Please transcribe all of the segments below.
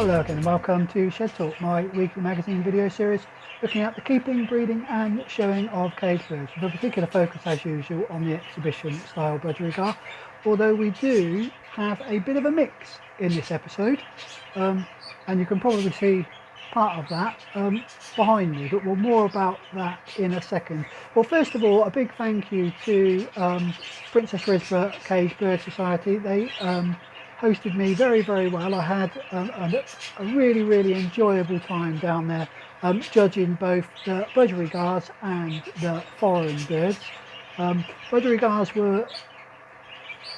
Hello again and welcome to Shed Talk, my weekly magazine video series looking at the keeping, breeding and showing of cage birds, with a particular focus as usual on the exhibition style budgerigar, although we do have a bit of a mix in this episode, and you can probably see part of that behind me, but we'll more about that in a second. Well, first of all, a big thank you to Princess Risborough Cage Bird Society. They hosted me very well. I had a really enjoyable time down there, judging both the budgerigars and the foreign birds. Budgerigars were,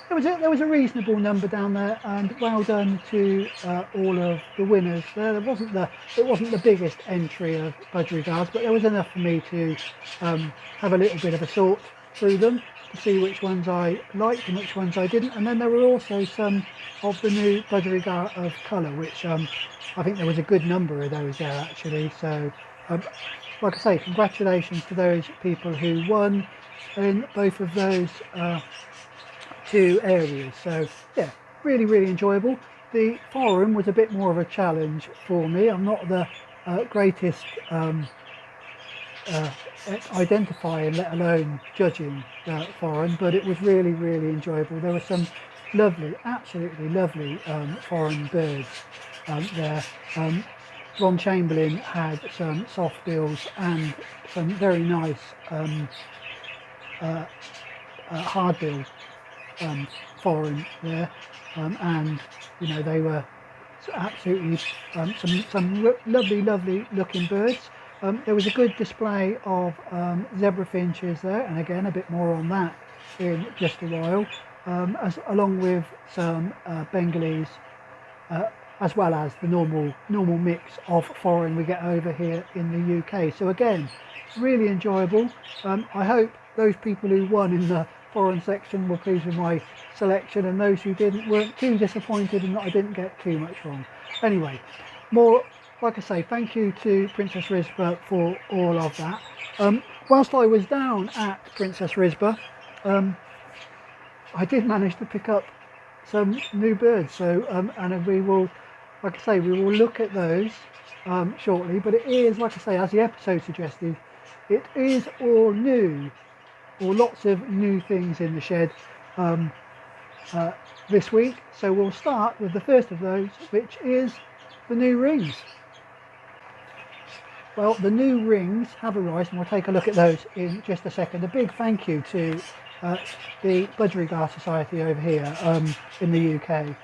there was a reasonable number down there, and well done to all of the winners there. It wasn't the biggest entry of budgerigars, but there was enough for me to have a little bit of a sort through them to see which ones I liked and which ones I didn't. And then there were also some of the new budgerigar of colour, which I think there was a good number of those there actually. So like I say, congratulations to those people who won in both of those two areas. So yeah, really enjoyable. The forum was a bit more of a challenge for me. I'm not the greatest identifying, let alone judging foreign, but it was really enjoyable. There were some lovely, absolutely lovely foreign birds there. Ron Chamberlain had some soft bills and some very nice hard bill foreign there, and you know, they were absolutely some lovely looking birds. There was a good display of Zebra Finches there, and again a bit more on that in just a while, along with some Bengalese, as well as the normal mix of foreign we get over here in the UK. So again, really enjoyable. I hope those people who won in the foreign section were pleased with my selection, and those who didn't weren't too disappointed and that I didn't get too much wrong. Anyway, like I say, thank you to Princess Risborough for all of that. Whilst I was down at Princess Risborough, I did manage to pick up some new birds. So and we will, like I say, we will look at those shortly. But it is, like I say, as the episode suggested, it is all new, or lots of new things in the shed this week. So we'll start with the first of those, which is the new rings. Well, the new rings have arrived, and we'll take a look at those in just a second. A big thank you to the Budgerigar Society over here in the UK.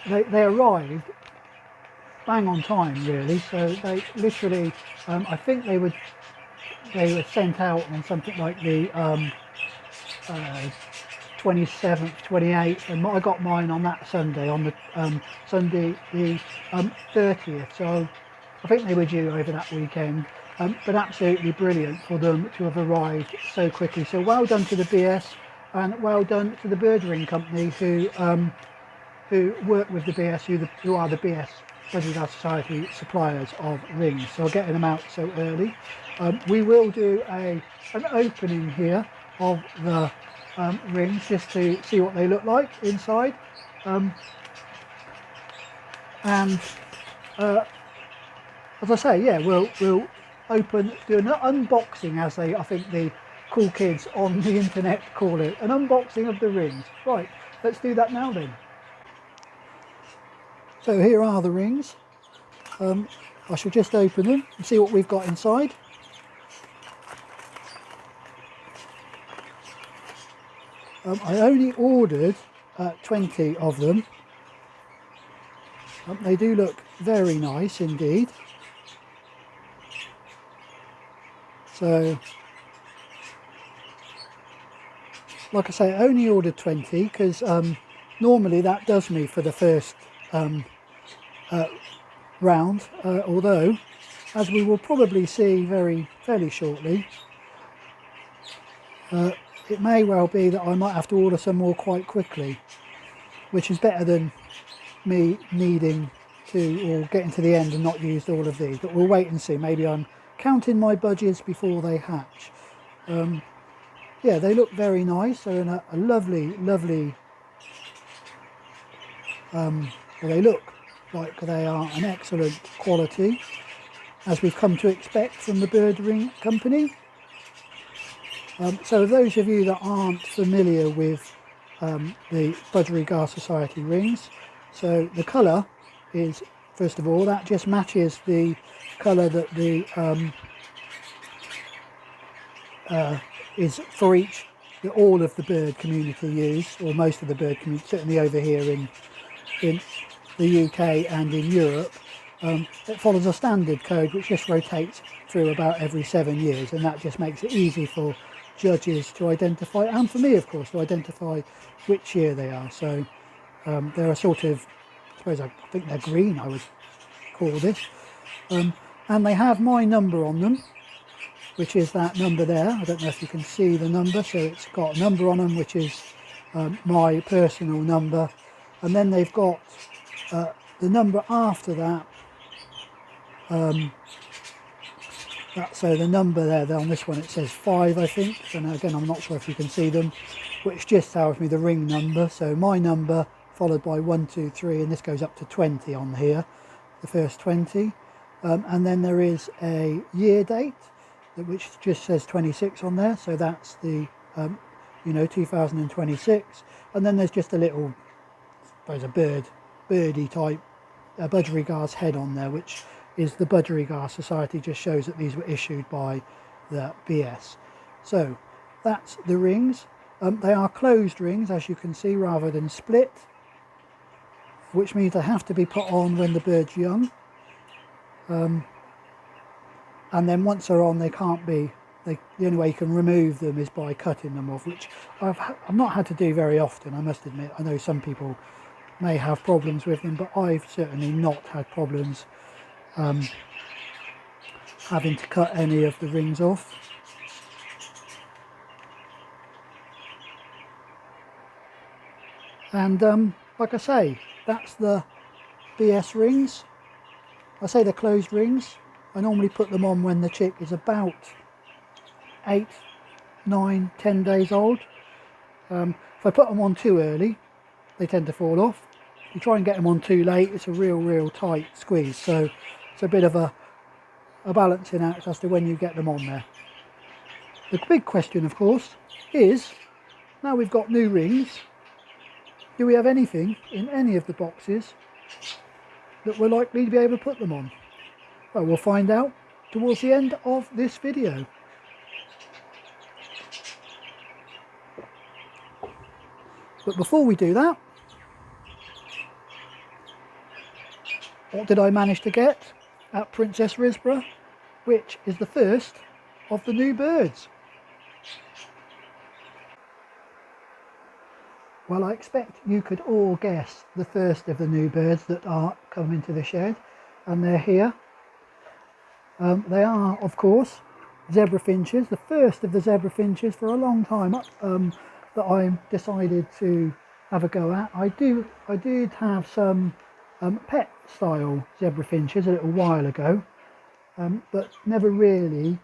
They arrived bang on time, really. So they literally, I think they were sent out on something like the 27th, 28th, and I got mine on that Sunday, on the Sunday the 30th. So I think they were due over that weekend, but absolutely brilliant for them to have arrived so quickly. So well done to the BS, and well done to the Bird Ring Company who work with the BS, who are the BS Budgerigar Society suppliers of rings. So getting them out so early. We will do an opening here of the rings just to see what they look like inside, and as I say, yeah, we'll do an unboxing, as I think the cool kids on the internet call it, an unboxing of the rings. Right, let's do that now then. So here are the rings. I shall just open them and see what we've got inside. I only ordered 20 of them. They do look very nice indeed. So, like I say, I only ordered 20 because normally that does me for the first round, although, as we will probably see fairly shortly, it may well be that I might have to order some more quite quickly, which is better than me needing to, or getting to the end and not used all of these. But we'll wait and see. Maybe I'm counting my budgies before they hatch. Yeah, they look very nice. They're in a lovely well, they look like they are an excellent quality, as we've come to expect from the bird ring company. So those of you that aren't familiar with the Budgerigar Society rings, so the colour is, first of all, that just matches the colour that the is for all of the bird community use, or most of the bird community, certainly over here in the UK and in Europe. It follows a standard code which just rotates through about every 7 years, and that just makes it easy for judges to identify, and for me of course, to identify which year they are. So they're a sort of, I think they're green, I would call this, and they have my number on them, which is that number there. I don't know if you can see the number, so it's got a number on them which is my personal number, and then they've got the number after that. So the number there on this one, it says 5, I think, and again I'm not sure if you can see them, which just tells me the ring number. So my number followed by 1, 2, 3, and this goes up to 20 on here, the first 20, and then there is a year date which just says 26 on there, so that's the 2026, and then there's just a little, I suppose, a birdie type budgerigar's head on there, which is the Budgerigar Society, just shows that these were issued by the BS. So that's the rings. They are closed rings, as you can see, rather than split, which means they have to be put on when the bird's young, and then once they're on, they can't be, the only way you can remove them is by cutting them off, which I've not had to do very often, I must admit. I know some people may have problems with them, but I've certainly not had problems having to cut any of the rings off. And like I say, that's the BS rings. I say they're closed rings. I normally put them on when the chick is about 8, 9, 10 days old. If I put them on too early, they tend to fall off. If you try and get them on too late, it's a real tight squeeze. So it's a bit of a balancing act as to when you get them on there. The big question, of course, is, now we've got new rings, do we have anything in any of the boxes that we're likely to be able to put them on? Well, we'll find out towards the end of this video. But before we do that, what did I manage to get at Princess Risborough, which is the first of the new birds? Well, I expect you could all guess the first of the new birds that are coming to the shed, and they're here. They are, of course, Zebra Finches, the first of the Zebra Finches for a long time that I decided to have a go at. I did have some pet style Zebra Finches a little while ago, but never really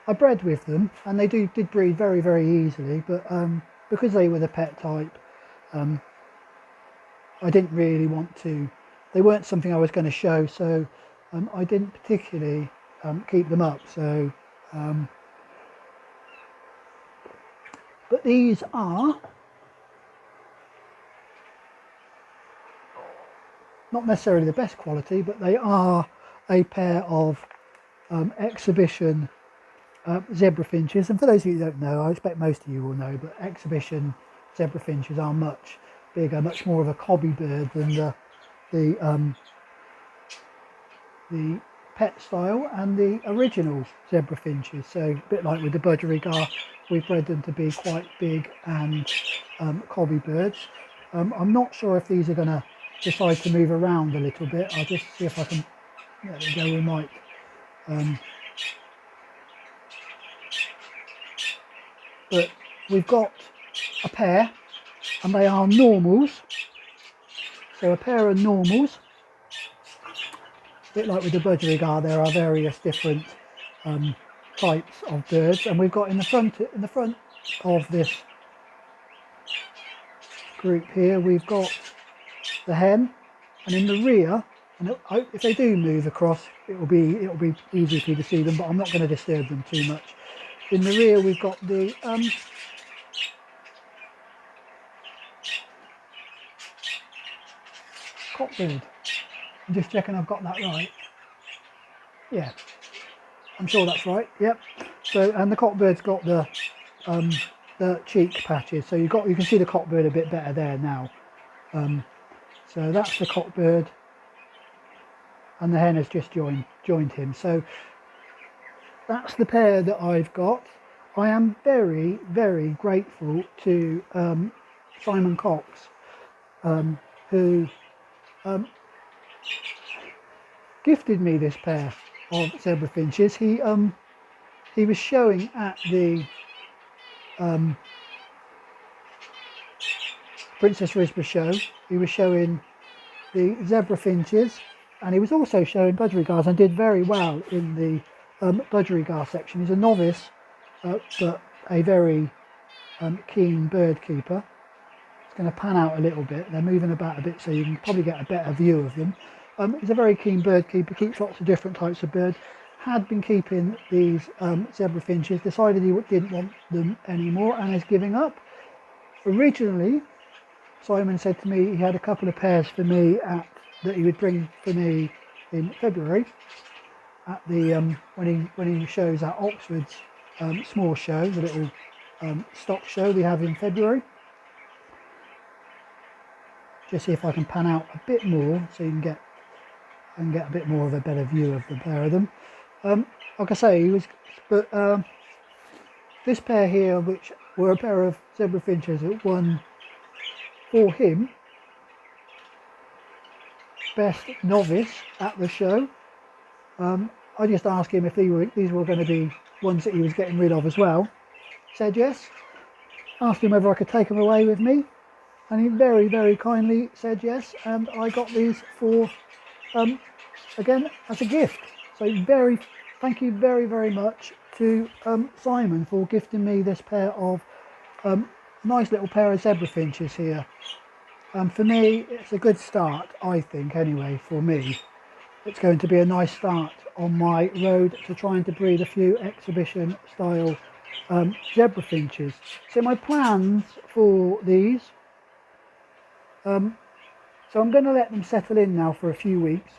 I bred with them, and they did breed very easily, but because they were the pet type, I didn't really want to, they weren't something I was going to show, so I didn't particularly keep them up. So but these are not necessarily the best quality, but they are a pair of exhibition Zebra Finches. And for those of you who don't know, I expect most of you will know, but exhibition Zebra Finches are much bigger, much more of a cobby bird than the pet style and the original Zebra Finches. So a bit like with the budgerigar, we've bred them to be quite big and cobby birds. I'm not sure if these are going to decide to move around a little bit. I'll just see if I can, there we go, we might but we've got a pair, and they are normals. So a pair of normals, a bit like with the budgerigar, there are various different types of birds, and we've got in the front of this group here, we've got the hen, and in the rear, and if they do move across, it'll be easy for you to see them, but I'm not going to disturb them too much. In the rear, we've got the cockbird. I'm just checking I've got that right. Yeah, I'm sure that's right. Yep. So, and the cockbird's got the cheek patches, so you can see the cockbird a bit better there now. So that's the cockbird, and the hen has just joined him. So that's the pair that I've got. I am very, very grateful to Simon Cox, who gifted me this pair of Zebra Finches. He was showing at the Princess Risborough show. He was showing the Zebra Finches, and he was also showing budgerigars, and did very well in the budgerigar section. He's a novice, but a very keen bird keeper. It's going to pan out a little bit. They're moving about a bit, so you can probably get a better view of them. He's a very keen bird keeper, keeps lots of different types of birds. Had been keeping these Zebra Finches, decided he didn't want them anymore and is giving up. Originally, Simon said to me he had a couple of pairs for me that he would bring for me in February at the when he shows at Oxford's small show, the little stock show we have in February. Just see if I can pan out a bit more so you can get a bit more of a better view of the pair of them. Like I say, this pair here, which were a pair of Zebra Finches that won for him best novice at the show. I just asked him if these were going to be ones that he was getting rid of as well. Said yes. Asked him whether I could take them away with me, and he very, very kindly said yes, and I got these for again as a gift. So thank you very, very much to Simon for gifting me this pair of nice little pair of Zebra Finches here. For me, it's a good start, I think, anyway. For me, it's going to be a nice start on my road to trying to breed a few exhibition style Zebra Finches. So my plans for these, so I'm going to let them settle in now for a few weeks.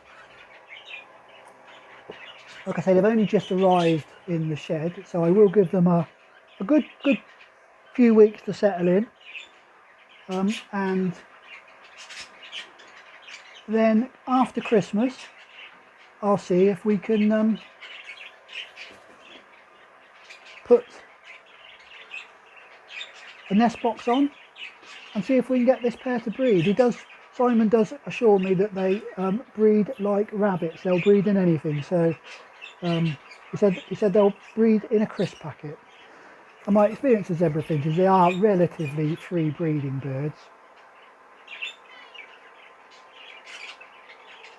Like I say, they've only just arrived in the shed, so I will give them a good few weeks to settle in, and then after Christmas I'll see if we can put a nest box on and see if we can get this pair to breed. Simon does assure me that they breed like rabbits. They'll breed in anything. So he said they'll breed in a crisp packet. And my experience of Zebra Finches, they are relatively free breeding birds.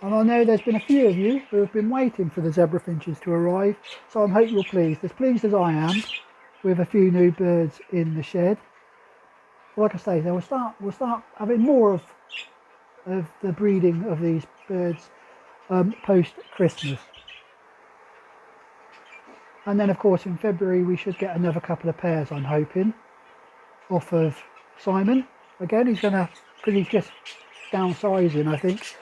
And I know there's been a few of you who have been waiting for the Zebra Finches to arrive, so I hope you're pleased as I am, with a few new birds in the shed. Like I say, we'll start having more of the breeding of these birds post Christmas. And then of course in February we should get another couple of pairs, I'm hoping, off of Simon. Again, because he's just downsizing, I think.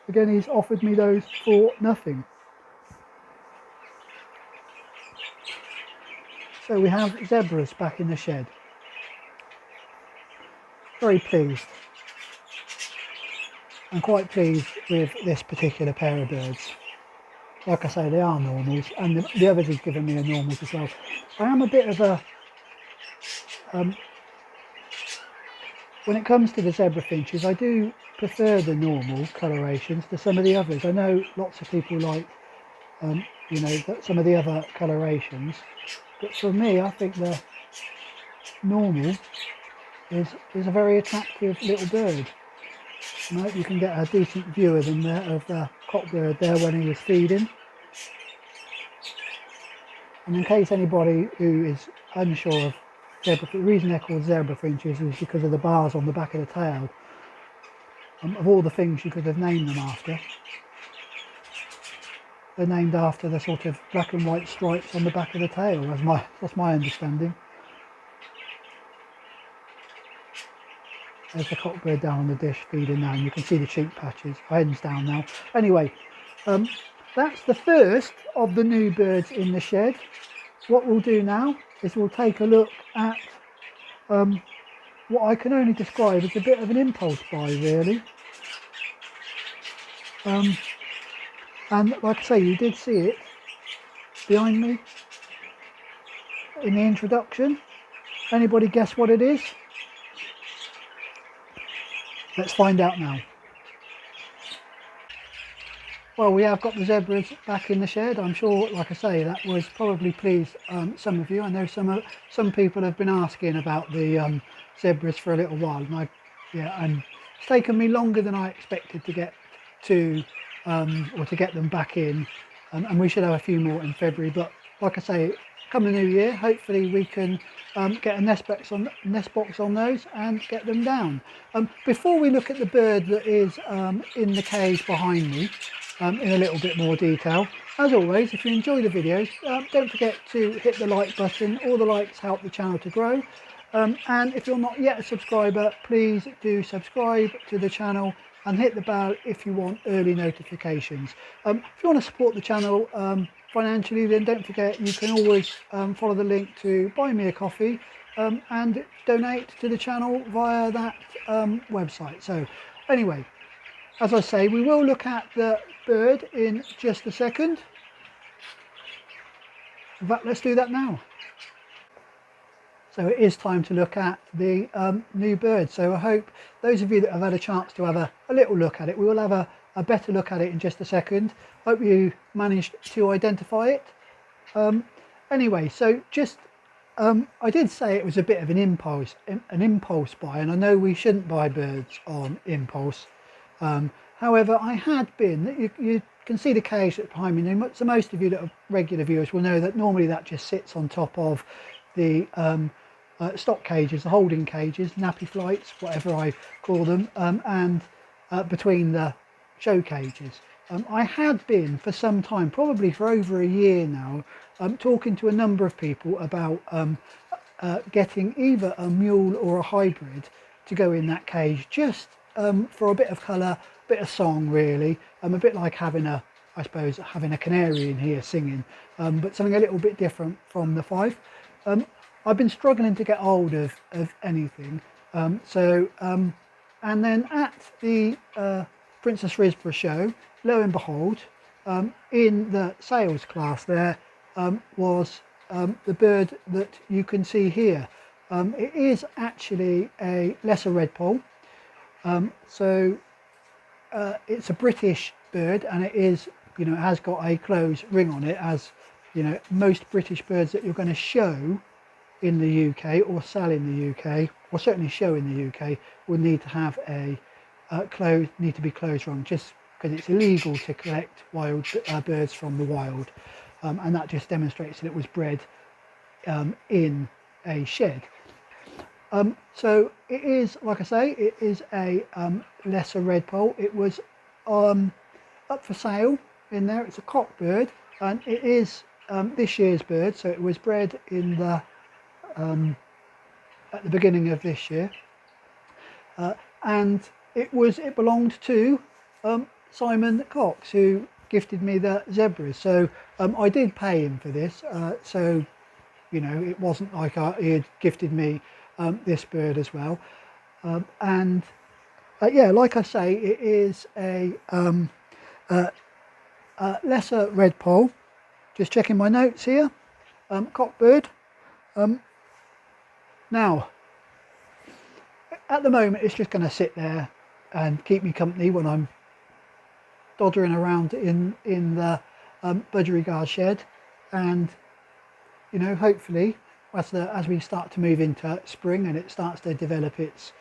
Again, he's offered me those for nothing. So we have zebras back in the shed. Very pleased. I'm quite pleased with this particular pair of birds. Like I say, they are normals, and the others he's given me are normals as well. I am a bit of a... when it comes to the Zebra Finches, I do prefer the normal colorations to some of the others. I know lots of people like, some of the other colorations, but for me, I think the normal is a very attractive little bird. And I hope you can get a decent view of them there, of the cockbird there when he was feeding. And in case anybody who is unsure of the reason they're called Zebra Finches is because of the bars on the back of the tail. of all the things you could have named them after. They're named after the sort of black and white stripes on the back of the tail, that's my understanding. There's the cockbird down on the dish feeding now, and you can see the cheek patches. Hen's down now. Anyway, that's the first of the new birds in the shed. What we'll do now is we'll take a look at what I can only describe as a bit of an impulse buy, really. And like I say, you did see it behind me in the introduction. Anybody guess what it is? Let's find out now. Well, we have got the zebras back in the shed. I'm sure, like I say, that was probably pleased some of you. I know some people have been asking about the zebras for a little while, and and it's taken me longer than I expected to get to or to get them back in, and we should have a few more in February. But like I say, come the new year, hopefully we can get a nest box on those and get them down. Before we look at the bird that is in the cage behind me in a little bit more detail, as always, if you enjoy the videos, don't forget to hit the like button. All the likes help the channel to grow. And if you're not yet a subscriber, please do subscribe to the channel and hit the bell if you want early notifications. If you want to support the channel financially, then don't forget you can always follow the link to buy me a coffee and donate to the channel via that website. So anyway, as I say, we will look at the bird in just a second. In fact, let's do that now. So it is time to look at the new bird. So I hope those of you that have had a chance to have a little look at it, we will have a better look at it in just a second. Hope you managed to identify it. Anyway, so just I did say it was a bit of an impulse buy, and I know we shouldn't buy birds on impulse. However, I had been, you can see the cage that's behind me. So most of you that are regular viewers will know that normally that just sits on top of the stock cages, the holding cages, nappy flights, whatever I call them, and between the show cages. I had been for some time, probably for over a year now, talking to a number of people about getting either a mule or a hybrid to go in that cage, just for a bit of colour, a bit of song really, a bit like having I suppose having a canary in here singing, but something a little bit different from the five. I've been struggling to get hold of anything, and then at the Princess Risborough show, lo and behold, in the sales class there was the bird that you can see here. It is actually a lesser redpoll, so it's a British bird, and it is, it has got a closed ring on it, as most British birds that you're going to show in the UK or sell in the UK, or certainly show in the UK, would need to have a need to be closed rung, just because it's illegal to collect wild birds from the wild, and that just demonstrates that it was bred in a shed. So it is, like I say, it is a lesser redpoll. It was up for sale in there. It's a cock bird, and it is this year's bird, so it was bred in the at the beginning of this year, and it belonged to Simon Cox, who gifted me the zebras. So I did pay him for this, so it wasn't like he had gifted me this bird as well, and yeah, like I say, it is a lesser redpoll. Just checking my notes here. Cock bird. Now, at the moment, it's just going to sit there and keep me company when I'm doddering around in the budgerigar shed, and hopefully as we start to move into spring and it starts to develop its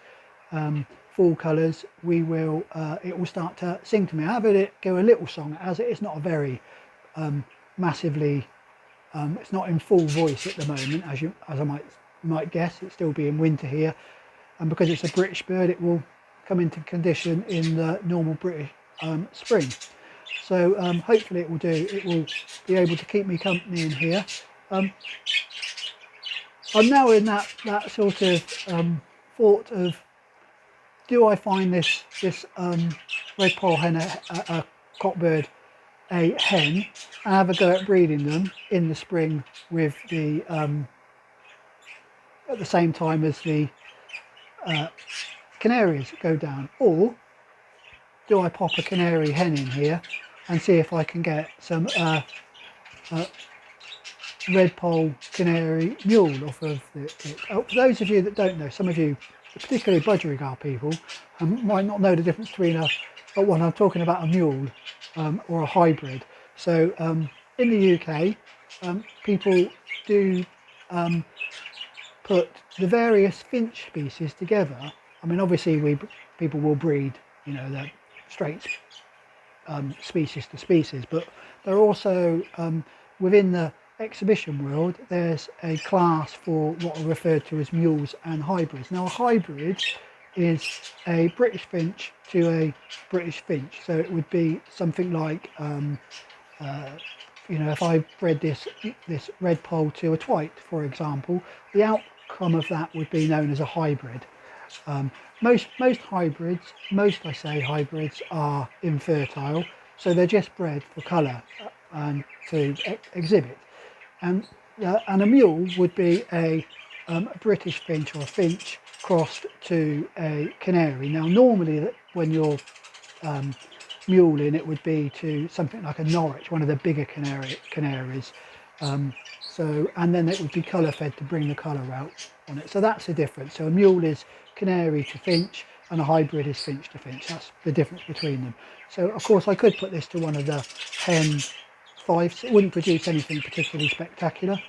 fall colours, it will start to sing to me. I have it go a little song, as it is not a very massively it's not in full voice at the moment, as I might guess. It's still being winter here, and because it's a British bird, it will come into condition in the normal British spring. So hopefully it will do. It will be able to keep me company in here. I'm now in that sort of thought of, do I find this redpoll hen a cockbird a hen and have a go at breeding them in the spring with the at the same time as the canaries go down, or do I pop a canary hen in here and see if I can get some redpoll canary mule off of it. For those of you that don't know, some of you, particularly budgerigar people, might not know the difference between one, I'm talking about a mule or a hybrid. So in the UK, people do put the various finch species together. I mean, obviously people will breed, you know, the straight species to species, but they're also within the exhibition world, there's a class for what are referred to as mules and hybrids. Now, a hybrid is a British finch to a British finch, so it would be something like you know, if I bred this redpoll to a twite, for example, the outcome of that would be known as a hybrid. Most hybrids, I say hybrids, are infertile, so they're just bred for colour and to exhibit. And a mule would be a British finch or a finch crossed to a canary. Now, normally when you're muling, it would be to something like a Norwich, one of the bigger canaries. And then it would be colour fed to bring the colour out on it. So that's the difference. So a mule is canary to finch, and a hybrid is finch to finch. That's the difference between them. So of course I could put this to one of the hen fives. It wouldn't produce anything particularly spectacular.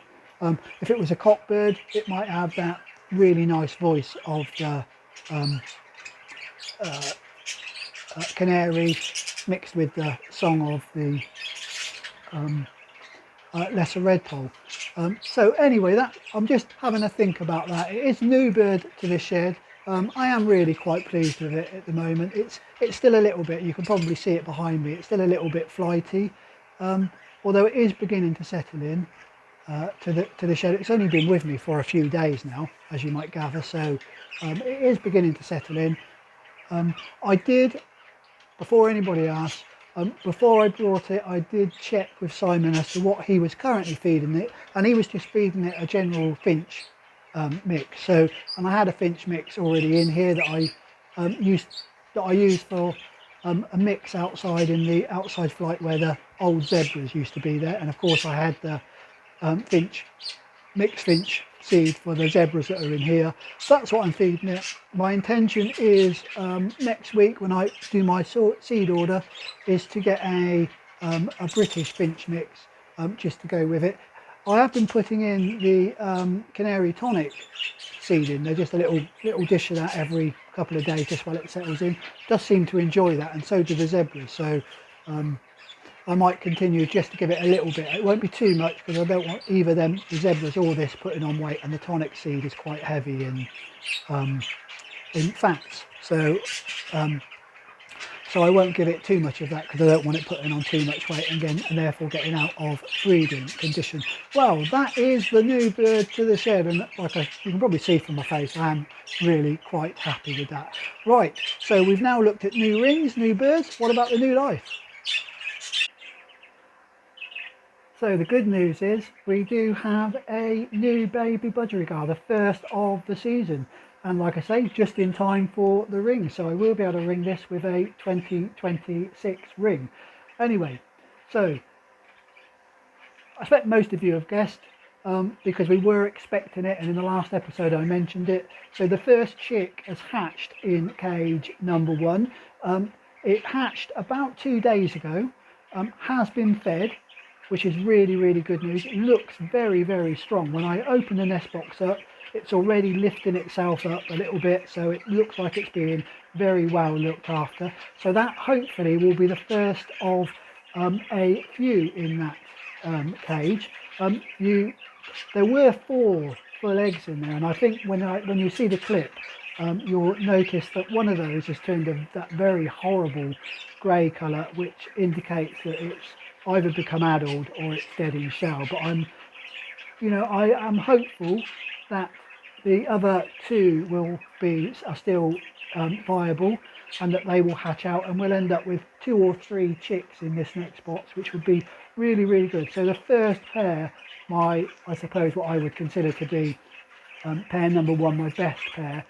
If it was a cockbird, it might have that really nice voice of the canary mixed with the song of the lesser redpoll. So anyway, that I'm just having a think about that. It is new bird to the shed. I am really quite pleased with it at the moment. It's still a little bit, you can probably see it behind me, it's still a little bit flighty, although it is beginning to settle in to the shed. It's only been with me for a few days now, as you might gather, so it is beginning to settle in. I did, before anybody asks, before I brought it, I did check with Simon as to what he was currently feeding it, and he was just feeding it a general finch mix. So, and I had a finch mix already in here that I used for a mix outside in the outside flight where the old zebras used to be there, and of course I had the mixed finch seed for the zebras that are in here. So that's what I'm feeding it. My intention is next week when I do my seed order is to get a British finch mix just to go with it. I have been putting in the canary tonic seed in. They're just a little dish of that every couple of days just while it settles in. Does seem to enjoy that, and so do the zebras. So I might continue just to give it a little bit. It won't be too much because I don't want either the zebras or this putting on weight, and the tonic seed is quite heavy in fats. So so I won't give it too much of that because I don't want it putting on too much weight again, and therefore getting out of breeding condition. Well, that is the new bird to the shed, and like you can probably see from my face, I am really quite happy with that. Right, so we've now looked at new rings, new birds. What about the new life? So the good news is we do have a new baby budgerigar, the first of the season, and like I say, just in time for the ring, so I will be able to ring this with a 2026 ring. Anyway, so I expect most of you have guessed because we were expecting it, and in the last episode I mentioned it. So the first chick has hatched in cage number 1. It hatched about 2 days ago, has been fed, which is really good news. It looks very strong. When I open the nest box up, it's already lifting itself up a little bit, so it looks like it's being very well looked after. So that hopefully will be the first of a few in that cage. There were 4 full eggs in there, and I think when you see the clip, you'll notice that one of those has turned that very horrible grey colour, which indicates that it's either become addled or it's dead in shell. But I am hopeful that the other two are still viable, and that they will hatch out, and we'll end up with 2 or 3 chicks in this next box, which would be really, really good. So the first pair, I suppose what I would consider to be pair number 1, my best pair,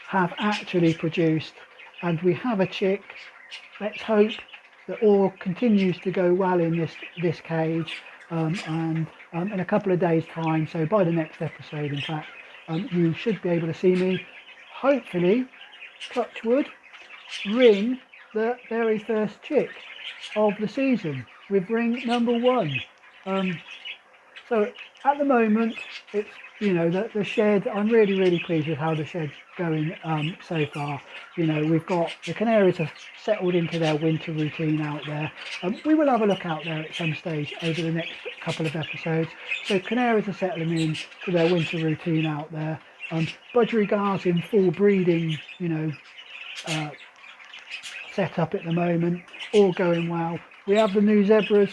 have actually produced, and we have a chick. Let's hope that all continues to go well in this cage, and in a couple of days time, so by the next episode in fact, you should be able to see me, hopefully, touch wood, ring the very first chick of the season with ring number 1. So at the moment, it's, the shed, I'm really, really pleased with how the shed's going so far. We've got the canaries have settled into their winter routine out there. We will have a look out there at some stage over the next couple of episodes. So canaries are settling in to their winter routine out there. Budgerigars in full breeding, set up at the moment, all going well. We have the new zebras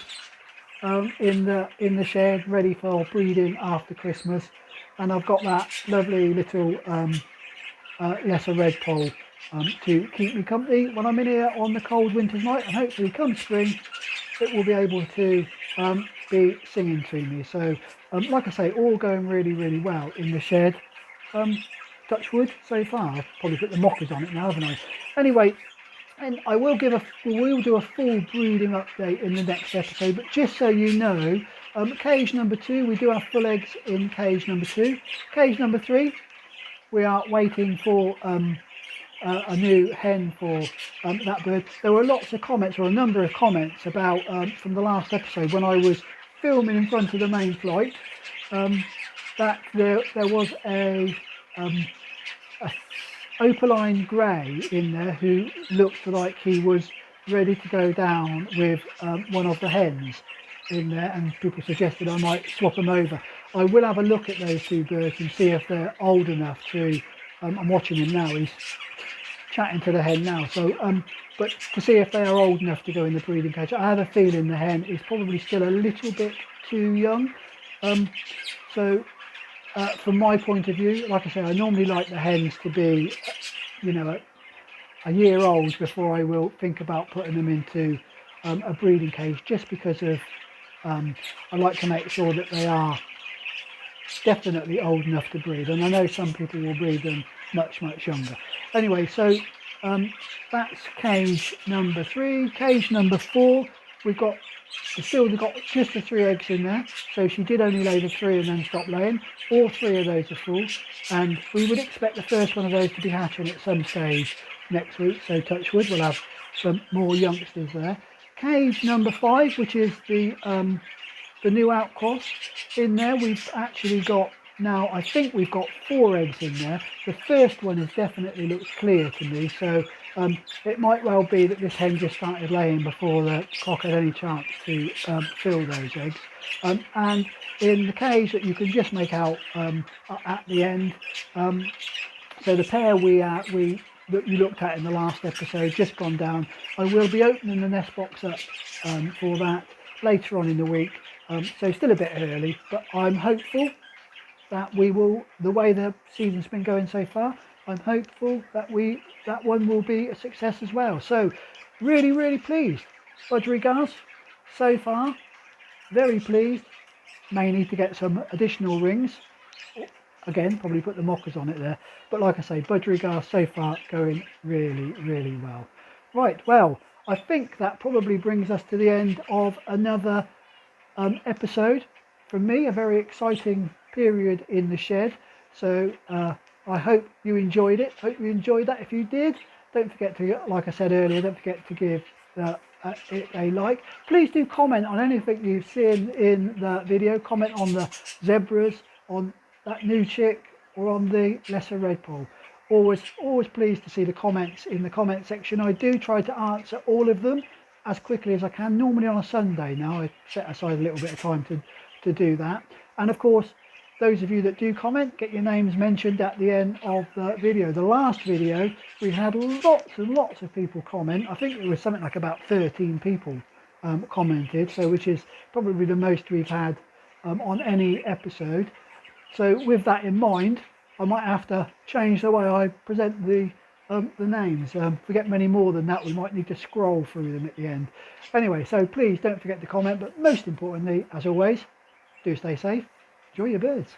in the shed, ready for breeding after Christmas, and I've got that lovely little lesser redpoll to keep me company when I'm in here on the cold winter's night, and hopefully come spring it will be able to be singing to me. So like I say, all going really, really well in the shed. Touch wood so far. I've probably put the mockers on it now, haven't I? Anyway, and I will do a full breeding update in the next episode, but just so you know, cage number 2, we do have full eggs in cage number 2. Cage number 3, we are waiting for a new hen for that bird. There were lots of comments, or a number of comments about from the last episode when I was filming in front of the main flight, that there was a opaline grey in there who looked like he was ready to go down with one of the hens in there, and people suggested I might swap them over. I will have a look at those 2 birds and see if they're old enough to, I'm watching him now, he's chatting to the hen now, so but to see if they are old enough to go in the breeding cage. I have a feeling the hen is probably still a little bit too young, so from my point of view, like I say, I normally like the hens to be, a year old before I will think about putting them into a breeding cage, just because of I like to make sure that they are definitely old enough to breed, and I know some people will breed them much, much younger. Anyway, so that's cage number 3. Cage number 4, we've got just the 3 eggs in there, so she did only lay the 3 and then stop laying. All 3 of those are full, and we would expect the first one of those to be hatching at some stage next week, so touch wood, we'll have some more youngsters there. Cage number 5, which is the new outcross in there, we've actually got, now I think we've got 4 eggs in there. The first one has definitely looked clear to me, so it might well be that this hen just started laying before the cock had any chance to fill those eggs. And in the cage that you can just make out at the end, so the pair that you looked at in the last episode, just gone down, I will be opening the nest box up for that later on in the week, so still a bit early, but I'm hopeful that we will, the way the season's been going so far, I'm hopeful that that one will be a success as well. So really, really pleased. Budgerigars so far, very pleased. May need to get some additional rings. Again, probably put the mockers on it there. But like I say, budgerigars so far going really, really well. Right, well, I think that probably brings us to the end of another episode from me, a very exciting period in the shed. So I hope you enjoyed it. Hope you enjoyed that. If you did, don't forget to, like I said earlier, don't forget to give it a like. Please do comment on anything you've seen in the video. Comment on the zebras, on that new chick, or on the lesser redpoll. Always pleased to see the comments in the comment section. I do try to answer all of them as quickly as I can, normally on a Sunday now. I set aside a little bit of time to do that. And of course, those of you that do comment, get your names mentioned at the end of the video. The last video, we had lots and lots of people comment. I think it was something like about 13 people commented, so which is probably the most we've had on any episode. So with that in mind, I might have to change the way I present the names. If we get many more than that, we might need to scroll through them at the end. Anyway, so please don't forget to comment, but most importantly, as always, do stay safe. Enjoy your birds.